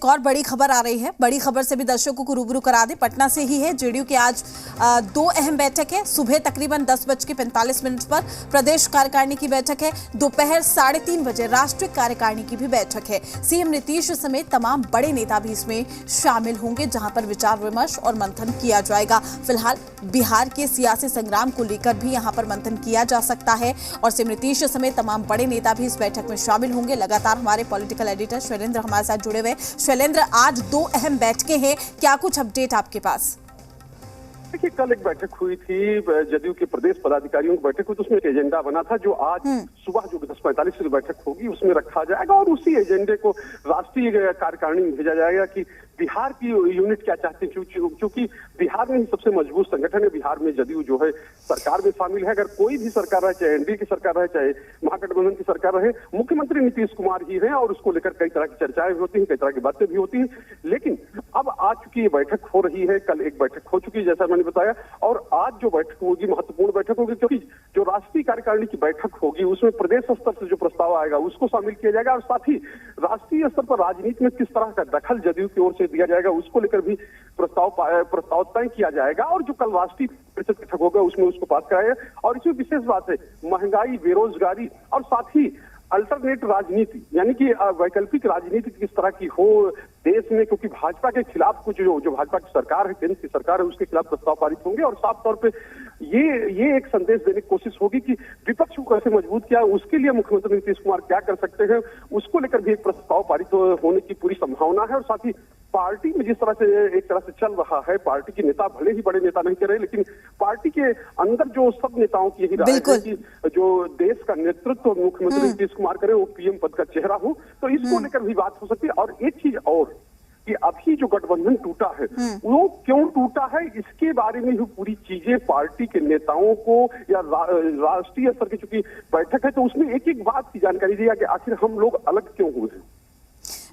एक और बड़ी खबर आ रही है। बड़ी खबर से भी दर्शकों को रूबरू करा दें, पटना से ही है। जेडीयू की आज दो अहम बैठक है। सुबह तकरीबन 10:45 पर प्रदेश कार्यकारिणी की बैठक है। दोपहर 3:30 बजे राष्ट्रीय कार्यकारिणी की भी बैठक है। सीएम नीतीश समेत तमाम बड़े नेता भी इसमें शामिल होंगे, जहां पर विचार विमर्श और मंथन किया जाएगा। फिलहाल बिहार के सियासी संग्राम को लेकर भी यहां पर मंथन किया जा सकता है और सीएम नीतीश समेत तमाम बड़े नेता भी इस बैठक में शामिल होंगे। लगातार हमारे पॉलिटिकल एडिटर शैलेंद्र हमारे साथ जुड़े हुए। शैलेंद्र, आज दो अहम बैठकें हैं, क्या कुछ अपडेट आपके पास? देखिए, कल एक बैठक हुई थी जदयू के प्रदेश पदाधिकारियों की बैठक हुई, तो उसमें एक एजेंडा बना था जो आज सुबह जो 10:45 से बैठक होगी उसमें रखा जाएगा और उसी एजेंडे को राष्ट्रीय कार्यकारिणी में भेजा जाएगा कि बिहार की यूनिट क्या चाहती है, क्योंकि बिहार में ही सबसे मजबूत संगठन है। बिहार में जदयू जो है सरकार में शामिल है। अगर कोई भी सरकार रहे, चाहे एनडीए की सरकार रहे, चाहे महागठबंधन की सरकार रहे, मुख्यमंत्री नीतीश कुमार ही है और उसको लेकर कई तरह की चर्चाएं भी होती हैं, कई तरह की बातें भी होती हैं। लेकिन अब आज चूंकि ये बैठक हो रही है, कल एक बैठक हो चुकी है जैसा मैंने बताया, और आज जो बैठक होगी महत्वपूर्ण बैठक होगी, क्योंकि जो राष्ट्रीय कार्यकारिणी की बैठक होगी उसमें प्रदेश स्तर से जो प्रस्ताव आएगा उसको शामिल किया जाएगा और साथ ही राष्ट्रीय स्तर पर राजनीति में किस तरह का दखल जदयू की ओर से दिया जाएगा उसको लेकर भी प्रस्ताव तय किया जाएगा। और जो कल राष्ट्रीय परिषद बैठक होगा उसमें उसको पास कराया। और इसमें विशेष बात है महंगाई, बेरोजगारी और साथ ही अल्टरनेट राजनीति, यानी कि वैकल्पिक राजनीति किस तरह की हो देश में, क्योंकि भाजपा के खिलाफ कुछ जो भाजपा की सरकार है, केंद्र की सरकार है, उसके खिलाफ प्रस्ताव पारित होंगे। और साफ तौर पे ये एक संदेश देने की कोशिश होगी कि विपक्ष को कैसे मजबूत किया, उसके लिए मुख्यमंत्री नीतीश कुमार क्या कर सकते हैं, उसको लेकर भी एक प्रस्ताव पारित होने की पूरी संभावना है। और साथ ही पार्टी में जिस तरह से एक तरह से चल रहा है, पार्टी के नेता भले ही बड़े नेता नहीं कर रहे, लेकिन पार्टी के अंदर जो सब नेताओं की यही राय है कि जो देश का नेतृत्व मुख्यमंत्री नीतीश कुमार करे वो पीएम पद का चेहरा हो, तो इसको लेकर भी बात हो सकती है। और एक चीज और कि अभी जो गठबंधन टूटा है वो क्यों टूटा है, इसके बारे में भी पूरी चीजें पार्टी के नेताओं को या राष्ट्रीय स्तर की चूंकि बैठक है तो उसमें एक एक बात की जानकारी दिया कि आखिर हम लोग अलग क्यों हुए हैं।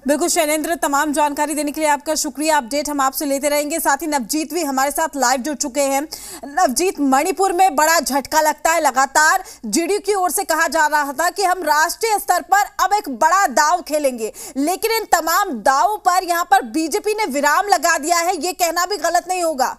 बिल्कुल शैलेंद्र, तमाम जानकारी देने के लिए आपका शुक्रिया। अपडेट हम आपसे लेते रहेंगे। साथ ही नवजीत भी हमारे साथ लाइव जुड़ चुके हैं। नवजीत, मणिपुर में बड़ा झटका लगता है। लगातार जेडीयू की ओर से कहा जा रहा था कि हम राष्ट्रीय स्तर पर अब एक बड़ा दांव खेलेंगे, लेकिन इन तमाम दावों पर यहां पर बीजेपी ने विराम लगा दिया है, ये कहना भी गलत नहीं होगा।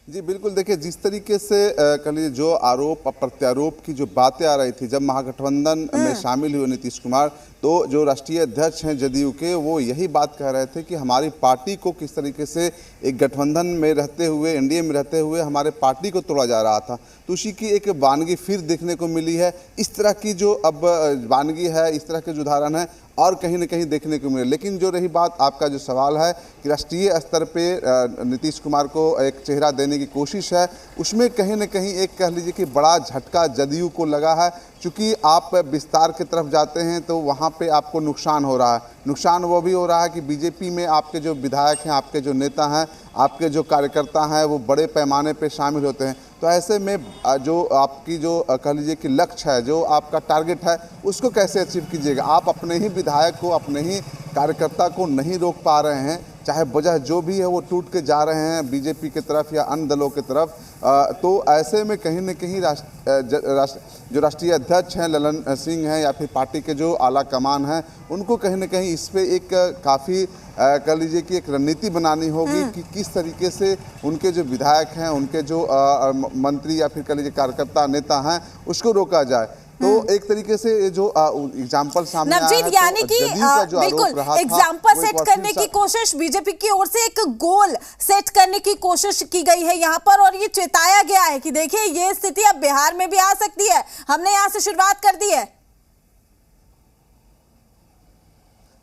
जी बिल्कुल, देखिए जिस तरीके से कह लीजिए जो आरोप प्रत्यारोप की जो बातें आ रही थी जब महागठबंधन में शामिल हुए नीतीश कुमार, तो जो राष्ट्रीय अध्यक्ष हैं जदयू के वो यही बात कह रहे थे कि हमारी पार्टी को किस तरीके से एक गठबंधन में रहते हुए, एनडीए में रहते हुए हमारे पार्टी को तोड़ा जा रहा था। तो उसी की एक वानगी फिर देखने को मिली है। इस तरह की जो अब वानगी है, इस तरह के जो उदाहरण है और कहीं न कहीं देखने को मिले। लेकिन जो रही बात आपका जो सवाल है कि राष्ट्रीय स्तर पे नीतीश कुमार को एक चेहरा देने की कोशिश है, उसमें कहीं न कहीं एक कह लीजिए कि बड़ा झटका जदयू को लगा है। चूँकि आप विस्तार की तरफ जाते हैं तो वहाँ पे आपको नुकसान हो रहा है। नुकसान वो भी हो रहा है कि बीजेपी में आपके जो विधायक हैं, आपके जो नेता हैं, आपके जो कार्यकर्ता हैं वो बड़े पैमाने पे शामिल होते हैं। तो ऐसे में जो आपकी जो कह लीजिए कि लक्ष्य है, जो आपका टारगेट है, उसको कैसे अचीव कीजिएगा? आप अपने ही विधायक को, अपने ही कार्यकर्ता को नहीं रोक पा रहे हैं, चाहे वजह जो भी है वो टूट के जा रहे हैं बीजेपी की तरफ या अन्य दलों की तरफ। तो ऐसे में कहीं न कहीं जो राष्ट्रीय अध्यक्ष हैं ललन सिंह हैं या फिर पार्टी के जो आला कमान हैं, उनको कहीं न कहीं इस पे एक काफ़ी कह लीजिए कि एक रणनीति बनानी होगी कि किस तरीके से उनके जो विधायक हैं, उनके जो मंत्री या फिर कह लीजिए कार्यकर्ता नेता हैं, उसको रोका जाए। तो एक तरीके से जो एग्जाम्पल सामने आया है, यानी कि बिल्कुल एग्जाम्पल सेट करने की कोशिश बीजेपी की ओर से, एक गोल सेट करने की कोशिश की गई है यहाँ पर, और ये चेताया गया है कि देखिए ये स्थिति अब बिहार में भी आ सकती है, हमने यहाँ से शुरुआत कर दी है।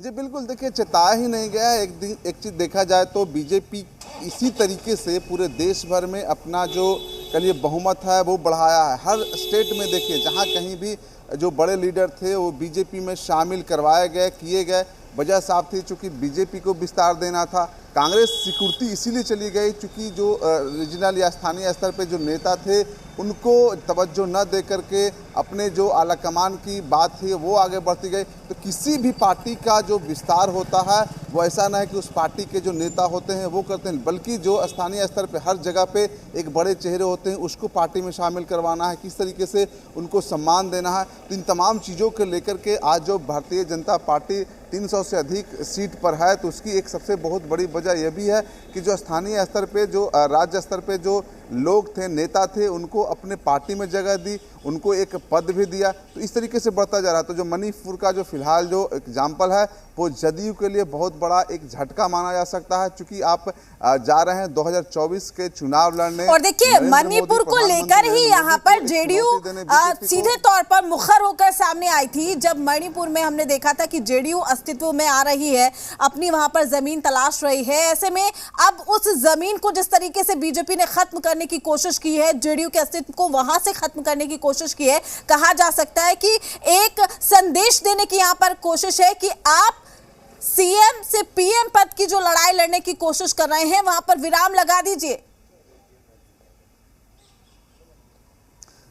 जी बिल्कुल, देखिए चेताया ही नहीं गया है। एक चीज़ देखा जाए तो बीजेपी इसी तरीके से पूरे देश भर में अपना जो कहिए बहुमत है वो बढ़ाया है। हर स्टेट में देखिए जहाँ कहीं भी जो बड़े लीडर थे वो बीजेपी में शामिल करवाए गए, किए गए। वजह साफ थी, चूँकि बीजेपी को विस्तार देना था, कांग्रेस सिकुड़ती इसीलिए चली गई क्योंकि जो रीजनल या स्थानीय स्तर पे जो नेता थे उनको तवज्जो न दे करके अपने जो आला कमान की बात थी वो आगे बढ़ती गई। तो किसी भी पार्टी का जो विस्तार होता है वो ऐसा ना है कि उस पार्टी के जो नेता होते हैं वो करते हैं, बल्कि जो स्थानीय स्तर पे हर जगह पे एक बड़े चेहरे होते हैं उसको पार्टी में शामिल करवाना है, किस तरीके से उनको सम्मान देना है। तो इन तमाम चीज़ों को लेकर के आज जो भारतीय जनता पार्टी 300 से अधिक सीट पर है, तो उसकी एक सबसे बहुत बड़ी वजह यह भी है कि जो स्थानीय स्तर पे जो राज्य स्तर पे जो लोग थे, नेता थे, उनको अपने पार्टी में जगह दी, उनको एक पद भी दिया। तो इस तरीके से बढ़ता जा रहा। तो जो मणिपुर का जो फिलहाल जो एग्जाम्पल है वो जदयू के लिए बहुत बड़ा एक झटका माना जा सकता है, क्योंकि आप जा रहे हैं 2024 के चुनाव लड़ने। और देखिए मणिपुर को लेकर ही यहाँ पर जेडीयू सीधे तौर पर मुखर होकर सामने आई थी। जब मणिपुर में हमने देखा था कि जेडीयू अस्तित्व में आ रही है, अपनी वहां पर जमीन तलाश रही है, ऐसे में अब उस जमीन को जिस तरीके से बीजेपी ने खत्म करने की कोशिश की है, जेडीयू के अस्तित्व को वहां से खत्म करने की कोशिश की है, कहा जा सकता है कि एक संदेश देने की यहां पर कोशिश है कि आप सीएम से पीएम पद की जो लड़ाई लड़ने की कोशिश कर रहे हैं वहां पर विराम लगा दीजिए।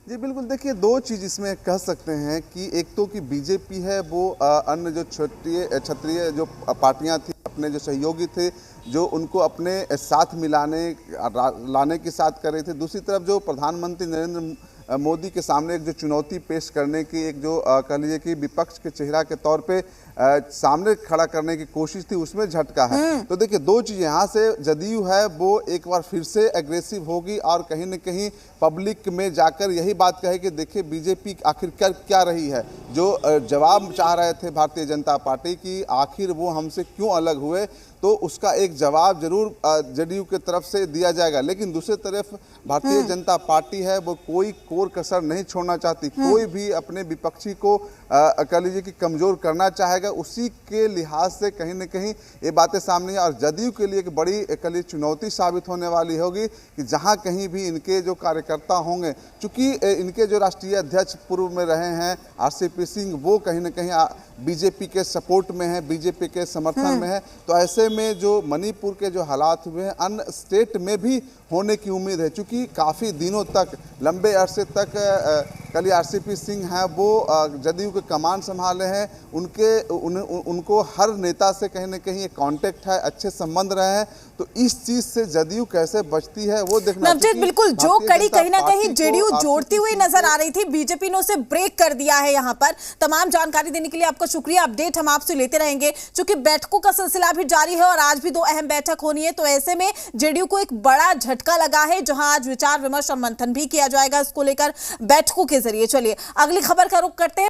जी बिल्कुल, देखिए दो चीज़ इसमें कह सकते हैं कि एक तो कि बीजेपी है वो अन्य जो क्षत्रिय जो पार्टियां थी, अपने जो सहयोगी थे, जो उनको अपने साथ लाने के साथ कर रहे थे। दूसरी तरफ जो प्रधानमंत्री नरेंद्र मोदी के सामने एक जो चुनौती पेश करने की एक जो कह लीजिए कि विपक्ष के चेहरा के तौर पे सामने खड़ा करने की कोशिश थी, उसमें झटका है। तो देखिए दो चीज़, यहाँ से जदयू है वो एक बार फिर से एग्रेसिव होगी और कहीं न कहीं पब्लिक में जाकर यही बात कहे कि देखिए बीजेपी आखिर कर क्या रही है। जो जवाब चाह रहे थे भारतीय जनता पार्टी की आखिर वो हमसे क्यों अलग हुए, तो उसका एक जवाब जरूर जदयू के तरफ से दिया जाएगा। लेकिन दूसरी तरफ भारतीय जनता पार्टी है वो कोई कोर कसर नहीं छोड़ना चाहती, कोई भी अपने विपक्षी को कह लीजिए कि कमज़ोर करना चाहेगा, उसी के लिहाज से कहीं न कहीं ये बातें सामने हैं। और जदयू के लिए एक बड़ी कह लीजिए चुनौती साबित होने वाली होगी कि जहां कहीं भी इनके जो कार्यकर्ता होंगे, चूँकि इनके जो राष्ट्रीय अध्यक्ष पूर्व में रहे हैं आरसीपी सिंह, वो कहीं न कहीं बीजेपी के सपोर्ट में है, बीजेपी के समर्थन में है। तो ऐसे में जो मणिपुर के जो हालात हुए हैं अन्य स्टेट में भी होने की उम्मीद है, क्योंकि काफ़ी दिनों तक लंबे अरसे तक कल आरसीपी सिंह हैं वो जदयू के कमान संभाले हैं, उनको हर नेता से कहीं न कहीं एक कांटेक्ट है, अच्छे संबंध रहे हैं। तो इस चीज से जदयू कैसे बचती है वो देखना। नवजीत, बिल्कुल जो कड़ी कहीं ना कहीं जेडीयू जोड़ती हुई नजर आ रही थी, बीजेपी ने उसे ब्रेक कर दिया है। यहाँ पर तमाम जानकारी देने के लिए आपका शुक्रिया। अपडेट हम आपसे लेते रहेंगे, क्योंकि बैठकों का सिलसिला भी जारी है और आज भी 2 अहम बैठक होनी है। तो ऐसे में जेडीयू को एक बड़ा झटका लगा है, जहां आज विचार विमर्श और मंथन भी किया जाएगा इसको लेकर बैठकों के जरिए। चलिए अगली खबर का रुख करते हैं।